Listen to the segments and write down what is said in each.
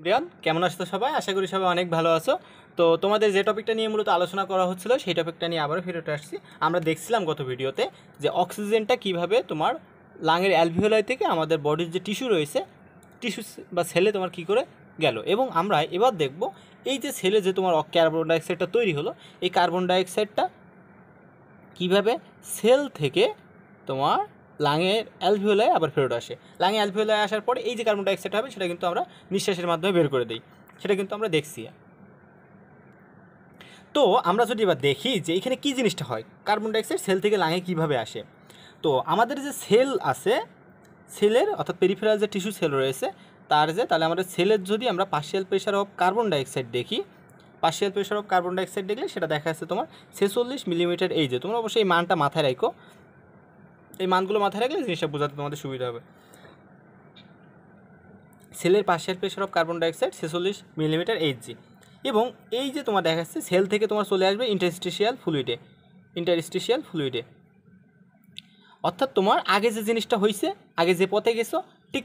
রিয়ান, কেমন আছো সবাই? আশা করি সবাই অনেক ভালো আছো। তো তোমাদের যে টপিকটা নিয়ে মূলত আলোচনা করা হচ্ছিল সেই টপিকটা নিয়ে আবারও ফিরে আসছি। আমরা দেখছিলাম গত ভিডিওতে যে অক্সিজেনটা কিভাবে তোমার লাংয়ের অ্যালভিওলাই থেকে আমাদের বডির যে টিস্যু রয়েছে, টিস্যু বা সেলে তোমার কী করে গেল, এবং আমরা এবার দেখব এই যে সেলে যে তোমার কার্বন ডাইঅক্সাইডটা তৈরি হলো, এই কার্বন ডাইঅক্সাইডটা কীভাবে সেল থেকে তোমার লাংয়ের অ্যালভিওলায় আবার ফেরত আসে। লাংয়ে অ্যালভিওলায় আসার পরে এই যে কার্বন ডাইঅক্সাইড হবে সেটা কিন্তু আমরা নিঃশ্বাসের মাধ্যমে বের করে দিই, সেটা কিন্তু আমরা দেখছি। তো আমরা যদি এবার দেখি যে এখানে কী জিনিসটা হয়, কার্বন ডাইঅক্সাইড সেল থেকে লাংয়ে কীভাবে আসে। তো আমাদের যে সেল আছে, সেলের অর্থাৎ পেরিফেরাল যে টিস্যু সেল রয়েছে তাহলে আমাদের সেলের যদি আমরা partial pressure of carbon dioxide দেখি, partial pressure of carbon dioxide দেখলে সেটা দেখা যাচ্ছে তোমার 46 মিলিমিটার এইচে। তোমরা অবশ্যই এই মানটা মাথায় রাখো, এই মানগুলো মাথায় রাখলে জিনিসটা বোঝাতে তোমাদের সুবিধা হবে। সেলের partial pressure of carbon dioxide 46 millimetre Hg, এবং এই যে তোমার দেখা যাচ্ছে সেল থেকে তোমার চলে আসবে ইন্টারস্টিশিয়াল ফ্লুইডে। অর্থাৎ তোমার আগে যে জিনিসটা হয়েছে, আগে যে পথে গেছো ঠিক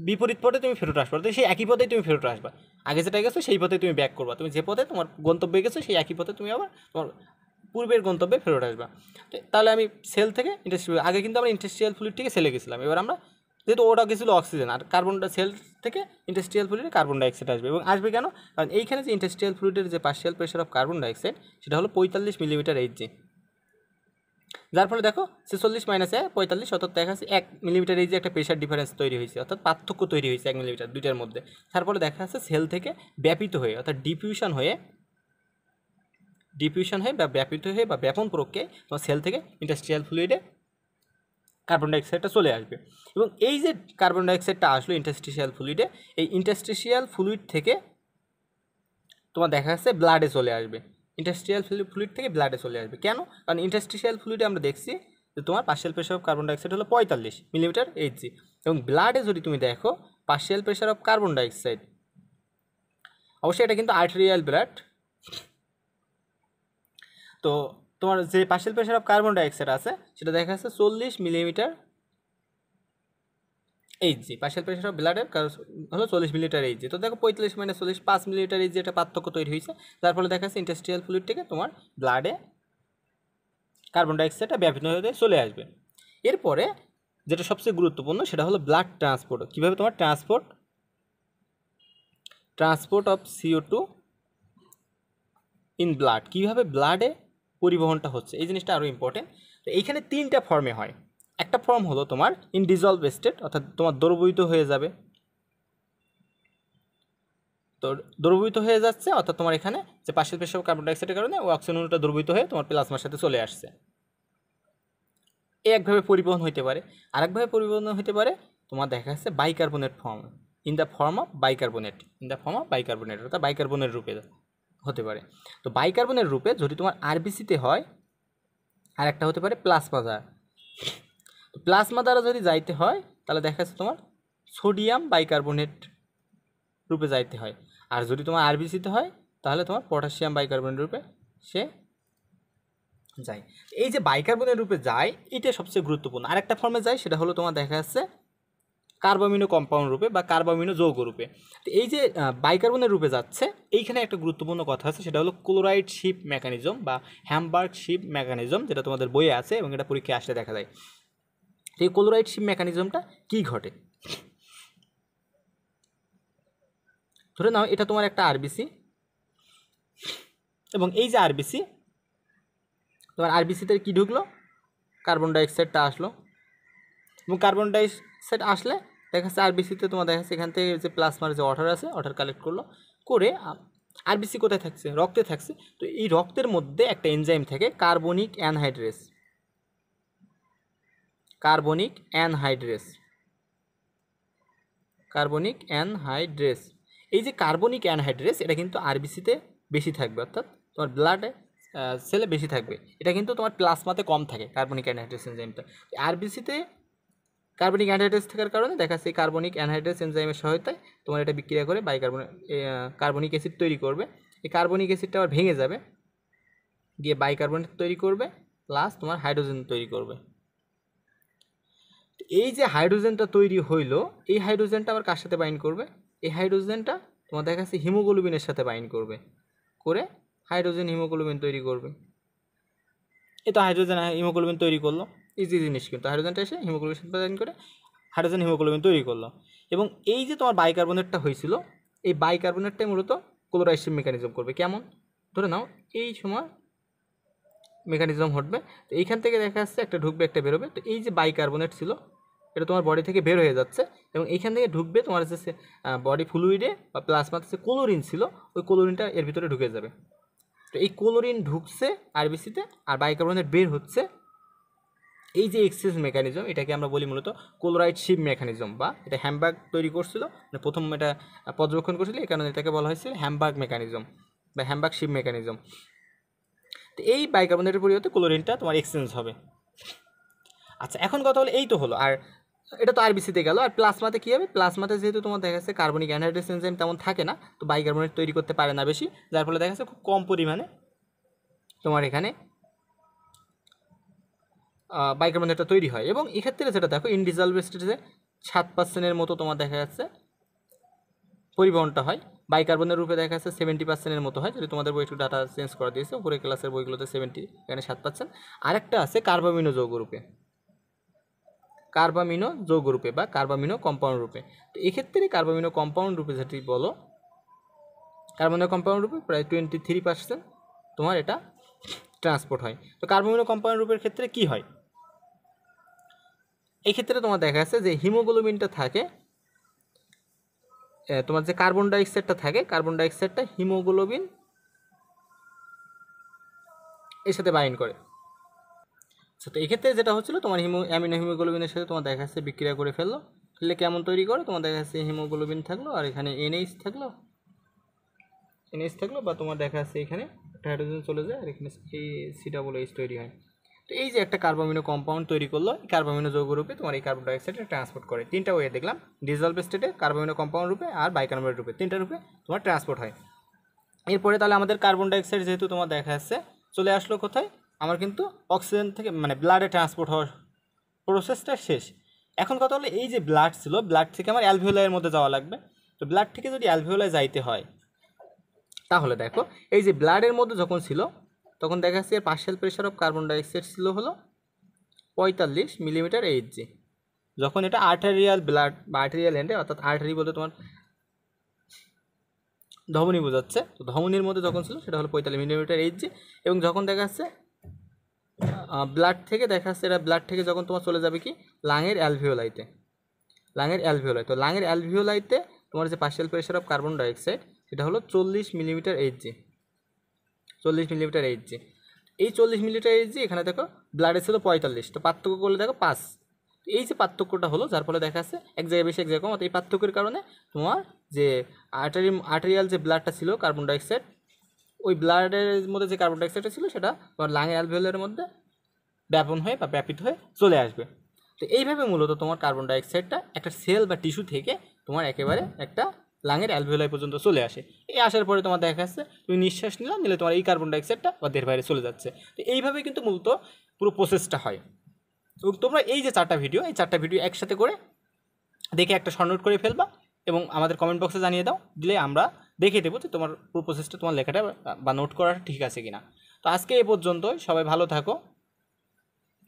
বিপরীত পথে তুমি ফেরত আসবা, তো সেই একই পথেই তুমি ফেরত আসবা। আগে যেটা গেছো সেই পথে তুমি ব্যাক করবা, তুমি যে পথে তোমার গন্তব্যে গেছো সেই একই পথে তুমি আবার তোমার পূর্বের গন্তব্যে ফেরত আসবা। তাহলে আমি সেল থেকে আগে কিন্তু আমরা ইন্টারস্টিশিয়াল ফ্লুইড থেকে সেলে গেছিলাম, এবার আমরা যেহেতু ওটা গেছিলো অক্সিজেন, আর কার্বনটা সেল থেকে ইন্টারস্টিশিয়াল ফ্লুইডে কার্বন ডাইঅক্সাইড আসবে, এবং আসবে কেন? কারণ এইখানে যে ইন্টারস্টিশিয়াল ফ্লুইডের যে partial pressure of carbon dioxide সেটা হলো 45 মিলিমিটার এইচজি, যার ফলে দেখো 46 মাইনাসে 45 অর্থাৎ দেখা যাচ্ছে 1 মিলিমিটার এই যে একটা প্রেশার ডিফারেন্স তৈরি হয়েছে, অর্থাৎ পার্থক্য তৈরি হয়েছে 1 মিলিমিটার দুইটার মধ্যে। তার ফলে দেখা যাচ্ছে সেল থেকে ব্যাপিত হয়ে অর্থাৎ ডিফিউশন হয়ে বা ব্যাপিত হয়ে বা ব্যাপন প্রক্রিয়ায় তোমার সেল থেকে ইন্টারস্টিশিয়াল ফ্লুইডে কার্বন ডাইঅক্সাইডটা চলে আসবে। এবং এই যে কার্বন ডাইঅক্সাইডটা আসলো ইন্টারস্টিশিয়াল ফ্লুইডে, এই ইন্টারস্টিশিয়াল ফ্লুইড থেকে তোমার দেখা যাচ্ছে ব্লাডে চলে আসবে, ইন্টারস্টিশিয়াল ফ্লুইড থেকে ব্লাডে চলে আসবে। কেন? কারণ ইন্টারস্টিশিয়াল ফ্লুইডে আমরা দেখছি যে তোমার partial pressure of carbon dioxide হলো 45 মিলিমিটার এইচজি, এবং ব্লাডে যদি তুমি দেখো partial pressure of carbon dioxide, অবশ্যই এটা কিন্তু আর্টেরিয়াল ব্লাড, তো তোমার যে partial pressure of carbon dioxide আছে সেটা দেখা যাচ্ছে 40 millimetre Hg, partial pressure of ব্লাডের হলো 40 মিলিমিটার এইচজি। তো দেখো 45 মাইনাস 40 5 মিলিমিটার এইচজি একটা পার্থক্য তৈরি হয়েছে, যার ফলে দেখা যাচ্ছে ইন্টারস্টিশিয়াল ফ্লুইড থেকে তোমার ব্লাডে কার্বন ডাইঅক্সাইডটা ব্যাপিত হয়ে চলে আসবে। এরপরে যেটা সবচেয়ে গুরুত্বপূর্ণ সেটা হলো ব্লাড ট্রান্সপোর্ট। কীভাবে তোমার transport of CO2 in blood, কীভাবে ব্লাডে পরিবহনটা হচ্ছে, এই জিনিসটা আরও ইম্পর্টেন্ট। তো এইখানে 3টা ফর্মে হয়। একটা ফর্ম হলো তোমার ইনডিজলভ স্টেট, অর্থাৎ তোমার দ্রবীভূত হয়ে যাবে, তো দ্রবীভূত হয়ে যাচ্ছে অর্থাৎ তোমার এখানে যে পার্শিয়াল প্রেশার অফ কার্বন ডাইঅক্সাইডের কারণে ওই অক্সিজেন অণুটা দ্রবীভূত হয়ে তোমার প্লাজমার সাথে চলে আসছে। একভাবে পরিবহন হইতে পারে। আরেকভাবে পরিবহন হতে পারে তোমার দেখা যাচ্ছে bicarbonate form, in the form of bicarbonate অর্থাৎ বাইকার্বনের রূপে হতে পারে। তো বাইকার্বনের রূপে যদি তোমার আরবিসিতে হয়, আর একটা হতে পারে প্লাজমা দ্বারা। তো প্লাজমা দ্বারা যদি যাইতে হয় তাহলে দেখা যাচ্ছে তোমার সোডিয়াম বাইকার্বনেট রূপে যাইতে হয়, আর যদি তোমার আরবিসিতে হয় তাহলে তোমার পটাশিয়াম বাইকার্বনেট রূপে সে যায়। এই যে বাইকার্বনের রূপে যায় এটা সবচেয়ে গুরুত্বপূর্ণ। আরেকটা ফর্মে যায় সেটা হলো তোমার দেখা যাচ্ছে কার্বামিনো কম্পাউন্ড রূপে বা কার্বামিনো যৌগ রূপে। তো এই যে বাইকার্বনের রূপে যাচ্ছে, এইখানে একটা গুরুত্বপূর্ণ কথা আছে, সেটা হলো ক্লোরাইড শিপ মেকানিজম বা হ্যামবার্গ শিপ মেকানিজম, যেটা তোমাদের বইয়ে আছে এবং এটা পরীক্ষায় আসলে দেখা যায়। এই ক্লোরাইড শিপ মেকানিজমটা কী ঘটে? ধরে নাও এটা তোমার একটা আরবিসি, এবং এই যে আরবিসি, তোমার আরবিসিতে কী ঢুকলো? কার্বন ডাইঅক্সাইডটা আসলো, এবং কার্বন ডাইঅক্সাইড আসলে দেখা যাচ্ছে আরবিসিতে তোমার দেখা যাচ্ছে এখান থেকে যে প্লাজমার যে ওয়াটার আছে ওয়াটার কালেক্ট করলো করে, আরবিসি কোথায় থাকছে? রক্তে থাকছে। তো এই রক্তের মধ্যে একটা এনজাইম থাকে কার্বনিক অ্যানহাইড্রেস, এই যে কার্বনিক অ্যানহাইড্রেস এটা কিন্তু আরবিসিতে বেশি থাকবে, অর্থাৎ তোমার ব্লাডে সেলে বেশি থাকবে। এটা কিন্তু তোমার প্লাজমাতে কম থাকে কার্বনিক অ্যানহাইড্রেস এনজাইমটা। আরবিসিতে কার্বনিক অ্যানহাইড্রেস থাকার কারণে দেখা যাচ্ছে এই কার্বনিক অ্যানহাইড্রেস এনজাইমের সহায়তায় তোমার এটা বিক্রিয়া করে কার্বনিক অ্যাসিড তৈরি করবে। এই কার্বনিক অ্যাসিডটা আবার ভেঙে যাবে, গিয়ে বাইকার্বনেট তৈরি করবে, প্লাস তোমার হাইড্রোজেন তৈরি করবে। এই যে হাইড্রোজেনটা তৈরি হইলো, এই হাইড্রোজেনটা আবার কার সাথে বাইন্ড করবে? এই হাইড্রোজেনটা তোমার দেখা যাচ্ছে হিমোগ্লোবিনের সাথে বাইন্ড করবে, করে হাইড্রোজেন হিমোগ্লোবিন তৈরি করবে। এই তো হাইড্রোজেন হিমোগ্লোবিন তৈরি করলো, ইজি জিনিস, কিন্তু হাইড্রোজেনটা এসে হিমোগ্লোবিনের সাথে বাইন্ড করে হাইড্রোজেন হিমোগ্লোবিন তৈরি করলো। এবং এই যে তোমার বাইকার্বনেটটা হয়েছিল, এই বাইকার্বনেটটাই মূলত ক্লোরাইড শিপ মেকানিজম করবে। কেমন? ধরে নাও এই সময় মেকানিজম ঘটবে, তো এইখান থেকে দেখা যাচ্ছে একটা ঢুকবে একটা বেরোবে। তো এই যে বাইকার্বনেট ছিল এটা তোমার বডি থেকে বের হয়ে যাচ্ছে এবং এইখান থেকে ঢুকবে তোমার যে বডি ফ্লুইডে বা প্লাজমাতে যে ক্লোরিন ছিল ওই ক্লোরিনটা এর ভিতরে ঢুকে যাবে। তো এই ক্লোরিন ঢুকছে আরবিসিতে আর বাইকার্বনেট বের হচ্ছে। এই যে এক্সচেঞ্জ মেকানিজম এটাকে আমরা বলি মূলত ক্লোরাইড শিপ মেকানিজম, বা এটা হ্যামবার্গ তৈরি করছিল, মানে প্রথম এটা পর্যবেক্ষণ করছিল, এই কারণে এটাকে বলা হয়েছিল হ্যামবার্গ মেকানিজম বা হ্যামবার্গ শিপ মেকানিজম। তো এই বাইকার্বনেটের পরিবর্তে ক্লোরিনটা তোমার এক্সচেঞ্জ হবে। আচ্ছা, এখন কথা হলো এই তো হলো, আর এটা তো আরবিসিতে গেল। আর প্লাজমাতে কী হবে? প্লাজমাতে যেহেতু তোমার দেখা যাচ্ছে কার্বনিক অ্যানহাইড্রেস এনজাইম তেমন থাকে না, তো বাইকার্বনেট তৈরি করতে পারে না বেশি, যার ফলে দেখা যাচ্ছে খুব কম পরিমাণে তোমার এখানে বাইকার্বনেটটা তৈরি হয়। এবং এক্ষেত্রে যেটা দেখো ইনডিজলভ স্টেজে 7% মতো তোমার দেখা যাচ্ছে পরিবহনটা হয়। বাইকার্বনের রূপে দেখা যাচ্ছে 70% মতো হয়, যদি তোমাদের বই একটু ডাটা চেঞ্জ করা দিয়েছে, উপরে ক্লাসের বইগুলোতে 70, এখানে 7%। আরেকটা আছে কার্বামিনো যৌগরূপে, কার্বামিনো যৌগরূপে বা কার্বামিনো কম্পাউন্ড রূপে। তো এক্ষেত্রে কার্বামিনো কম্পাউন্ড রূপে যেটি বলো, কার্বামিনো কম্পাউন্ড রূপে প্রায় 23% তোমার এটা ট্রান্সপোর্ট হয়। তো কার্বামিনো কম্পাউন্ড রূপের ক্ষেত্রে কি হয়? এই ক্ষেত্রে তোমার দেখা যাচ্ছে যে হিমোগ্লোবিনটা থাকে, তোমার যে কার্বন ডাইঅক্সাইডটা থাকে, কার্বন ডাইঅক্সাইডটা হিমোগ্লোবিন এর সাথে বাইন্ড করে। তো এই ক্ষেত্রে যেটা হচ্ছিল তোমার অ্যামিনো হিমোগ্লোবিনের সাথে তোমার দেখা যাচ্ছে বিক্রিয়া করে ফেললো, ফেললে কেমন তৈরি করে? তোমার দেখা যাচ্ছে হিমোগ্লোবিন থাকলো আর এখানে এনএইচ থাকলো, বা তোমার দেখা যাচ্ছে এখানে একটা হাইড্রোজেন চলে যায় আর এখানে এই COOH তৈরি হয়। তো এই যে একটা কার্বামিনো কম্পাউন্ড তৈরি করলো, এই কার্বামিনো যৌগরূপে তোমার এই কার্বন ডাইঅক্সাইডটা ট্রান্সপোর্ট করে। তিনটা ওয়ে দেখলাম, ডিজলভ স্টেটে, কার্বামিনো কম্পাউন্ড রূপে আর বাইকার্বনেট রূপে, তিনটা রূপে তোমার ট্রান্সপোর্ট হয়। এরপরে তাহলে আমাদের কার্বন ডাইঅক্সাইড যেহেতু তোমার দেখা যাচ্ছে চলে আসলো কোথায়? আমার কিন্তু অক্সিজেন থেকে মানে ব্লাডে ট্রান্সপোর্ট হওয়ার প্রসেসটা শেষ। এখন কথা হলো এই যে ব্লাড ছিল, ব্লাড থেকে আমার অ্যালভিওলাইয়ের মধ্যে যাওয়া লাগবে। তো ব্লাড থেকে যদি অ্যালভিওলায় যাইতে হয় তাহলে দেখো এই যে ব্লাডের মধ্যে যখন ছিল তখন দেখা যাচ্ছে এর partial pressure of carbon dioxide ছিল হলো 45 মিলিমিটার এইচজি। যখন এটা আর্টেরিয়াল ব্লাড বা আর্টেরিয়াল এন্ডে, অর্থাৎ আর্টারি বলতে তোমার ধমনী বোঝাচ্ছে, তো ধমনীর মধ্যে যখন ছিল সেটা হলো 45 মিলিমিটার এইচজি। এবং যখন দেখা যাচ্ছে ব্লাড থেকে দেখা যাচ্ছে এটা ব্লাড থেকে যখন তোমার চলে যাবে কি লাঙের অ্যালভিওলাইতে, তো লাঙের অ্যালভিওলাইতে তোমার যে partial pressure of carbon dioxide সেটা হলো 40 মিলিমিটার এইচজি। এই 40 মিলিমিটার এইচজি এখানে দেখো ব্লাডে ছিল 45, তো পার্থক্য করলে দেখো 5। তো এই যে পার্থক্যটা হলো যার ফলে দেখা যাচ্ছে এক জায়গায় বেশি এক জায়গায় কম, এই পার্থক্যের কারণে তোমার যে আর্টেরিয়াল যে ব্লাডটা ছিল কার্বন ডাইঅক্সাইড, ওই ব্লাডের মধ্যে যে কার্বন ডাইঅক্সাইডটা ছিল সেটা তোমার লাঙের অ্যালভিওলের মধ্যে ব্যাপন হয়ে বা ব্যাপিত হয়ে চলে আসবে। তো এইভাবে মূলত তোমার কার্বন ডাইঅক্সাইডটা একটা সেল বা টিস্যু থেকে তোমার একেবারে একটা লাঙের অ্যালভিওলাই পর্যন্ত চলে আসে। এই আসার পরে তোমার দেখা যাচ্ছে তুমি নিঃশ্বাস নিলে তোমার এই কার্বন ডাইঅক্সাইডটা বা দেহের বাইরে চলে যাচ্ছে। তো এইভাবে কিন্তু মূলত পুরো প্রসেসটা হয়। তো তোমরা এই যে 4টা ভিডিও, এই 4টা ভিডিও একসাথে করে দেখে একটা শর্ট নোট করে ফেলবা এবং আমাদের কমেন্ট বক্সে জানিয়ে দাও, দিলে আমরা দেখে দেবো যে তোমার পুরো প্রসেসটা তোমার লেখাটা বা নোট করাটা ঠিক আছে কিনা। তো আজকে এই পর্যন্তই, সবাই ভালো থাকো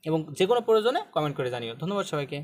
এবং যে কোনো প্রয়োজনে কমেন্ট করে জানিও। ধন্যবাদ সবাইকে।